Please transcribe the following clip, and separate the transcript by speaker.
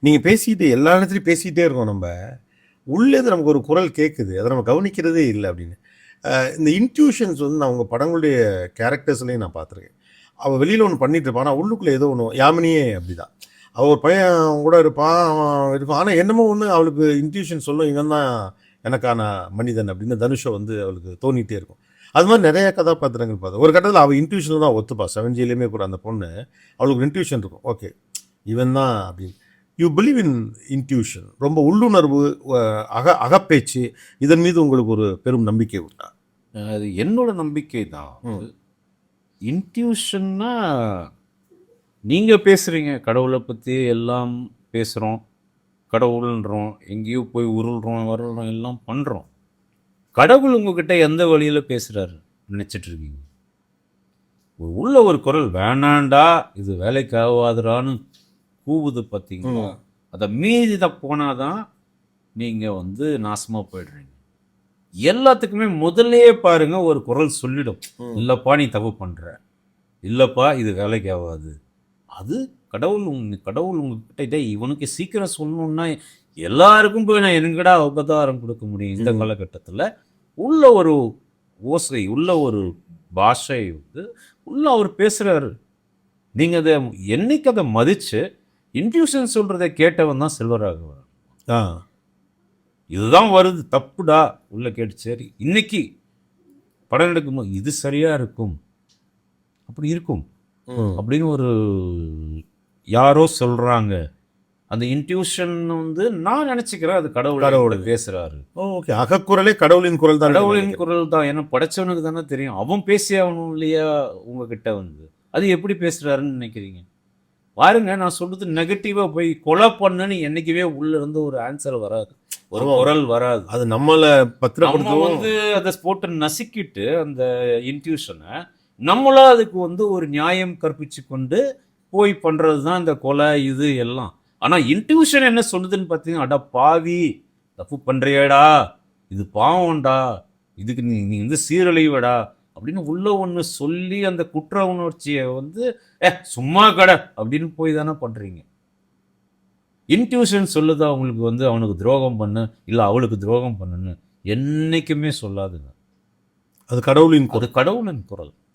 Speaker 1: நீங்கள் பேசிக்கிட்டு எல்லா இடத்துலையும் பேசிக்கிட்டே இருக்கோம் நம்ம. உள்ளேருந்து நமக்கு ஒரு குரல் கேட்குது. அதை நம்ம கவனிக்கிறதே இல்லை அப்படின்னு. இந்த இன்ட்யூஷன்ஸ் வந்து நான் உங்கள் படங்களுடைய கேரக்டர்ஸ்லையும் நான் பார்த்துருக்கேன். அவள் வெளியில் ஒன்று பண்ணிட்டு இருப்பான், ஆனால் உள்ளுக்குள்ளே ஏதோ ஒன்று. யாமினியே அப்படி தான். அவள் ஒரு பையன் கூட இருப்பான், அவன் இருப்பான். ஆனால் என்னமோ ஒன்று அவளுக்கு இன்ட்யூஷன் சொல்லும், இவன் தான் எனக்கான மனிதன் அப்படின்னு தனுஷை வந்து அவளுக்கு தோணிகிட்டே இருக்கும். அது மாதிரி நிறைய கதாபாத்திரங்கள் பார்த்தேன். ஒரு கட்டத்தில் அவள் இன்ட்யூஷன் தான் ஒத்துப்பா. 7Gலேயுமே கூட அந்த பொண்ணு அவளுக்கு இன்ட்யூஷன் இருக்கும். ஓகே, இவன் தான் அப்படின்னு. You believe in intuition. ரொம்ப உள்ளுணர்வு, அகப்பேச்சு, இதன் மீது உங்களுக்கு ஒரு பெரும் நம்பிக்கை உண்டா?
Speaker 2: அது என்னோட நம்பிக்கை தான். இன்ட்யூஷன்னா நீங்கள் பேசுகிறீங்க, கடவுளை பற்றி எல்லாம் பேசுகிறோம், கடவுள்ன்றோம், எங்கேயோ போய் உருள்றோம் வருள்றோம் எல்லாம் பண்ணுறோம். கடவுள் உங்ககிட்ட எந்த வழியில் பேசுகிறாரு நினச்சிட்ருக்கீங்க? உள்ள ஒரு குரல், வேணாண்டா இது வேலைக்கு ஆகாதுடான்னு கூவுது பார்த்தீங்களா? அதை மீறி தான் போனாதான் நீங்கள் வந்து நாசமாக போயிடுறீங்க. எல்லாத்துக்குமே முதல்லையே பாருங்க, ஒரு குரல் சொல்லிடும், இல்லைப்பா நீ தப்பு பண்ணுற, இல்லைப்பா இது வேலைக்கு ஆகாது. அது கடவுள் உங்ககிட்ட இவனுக்கு சீக்கிரம் சொல்லணுன்னா எல்லாருக்கும் போய் நான் என்கடா உபதாரம் கொடுக்க முடியும்? இந்த காலகட்டத்தில் உள்ள ஒரு ஓசை, உள்ள ஒரு பாஷை வந்து உள்ள அவர் பேசுகிறாரு. நீங்கள் அதை என்னைக்கு அதை மதித்து இன்ட்யூஷன் சொல்கிறத கேட்டவன் தான் செல்வராகவன். இதுதான் வருது, தப்புடா உள்ள கேட்டு, சரி இன்னைக்கு படம் எடுக்கும்போது இது சரியாக இருக்கும், அப்படி இருக்கும் அப்படின்னு ஒரு யாரோ சொல்கிறாங்க. அந்த இன்ட்யூஷன் வந்து நான் நினச்சிக்கிறேன் அது கடவுளோட பேசுகிறாரு.
Speaker 1: ஓகே, அகக்குரலே கடவுளின் குரல் தான்.
Speaker 2: கடவுளின் குரல் தான். ஏன்னா படைச்சவனுக்கு தானே தெரியும். அவன் பேசி ஆகணும் இல்லையா உங்ககிட்ட வந்து. அது எப்படி பேசுகிறாருன்னு நினைக்கிறீங்க? பாருங்க, நான் சொல்றது நெகட்டிவாக போய் கொலை பண்ணுன்னு என்றைக்குமே உள்ளேருந்து ஒரு ஆன்சர் வராது, ஒரு குரல் வராது.
Speaker 1: அது நம்மளை பத்திரப்படுத்தும்.
Speaker 2: வந்து அதை போட்டு நசுக்கிட்டு அந்த இன்ட்யூஷனை நம்மளா அதுக்கு வந்து ஒரு நியாயம் கற்பிச்சு கொண்டு போய் பண்ணுறது தான் இந்த கொலை இது எல்லாம். ஆனால் இன்ட்யூஷன் என்ன சொல்லுதுன்னு பார்த்தீங்கன்னா, அடா பாவி, தப்பு பண்ணுறியடா, இது பாவம்டா, இதுக்கு நீ வந்து சீரழிவடா அப்படின்னு உள்ள ஒன்று சொல்லி அந்த குற்ற உணர்ச்சியை வந்து சும்மா கடை அப்படின்னு போய் தானே பண்ணுறீங்க. இன்ட்யூஷன் சொல்லுதா அவங்களுக்கு வந்து அவனுக்கு துரோகம் பண்ணு, இல்லை அவளுக்கு துரோகம் பண்ணுன்னு? என்றைக்குமே சொல்லாதுங்க.
Speaker 1: அது கடவுளின் குரல்.
Speaker 2: கடவுளின் குரல்.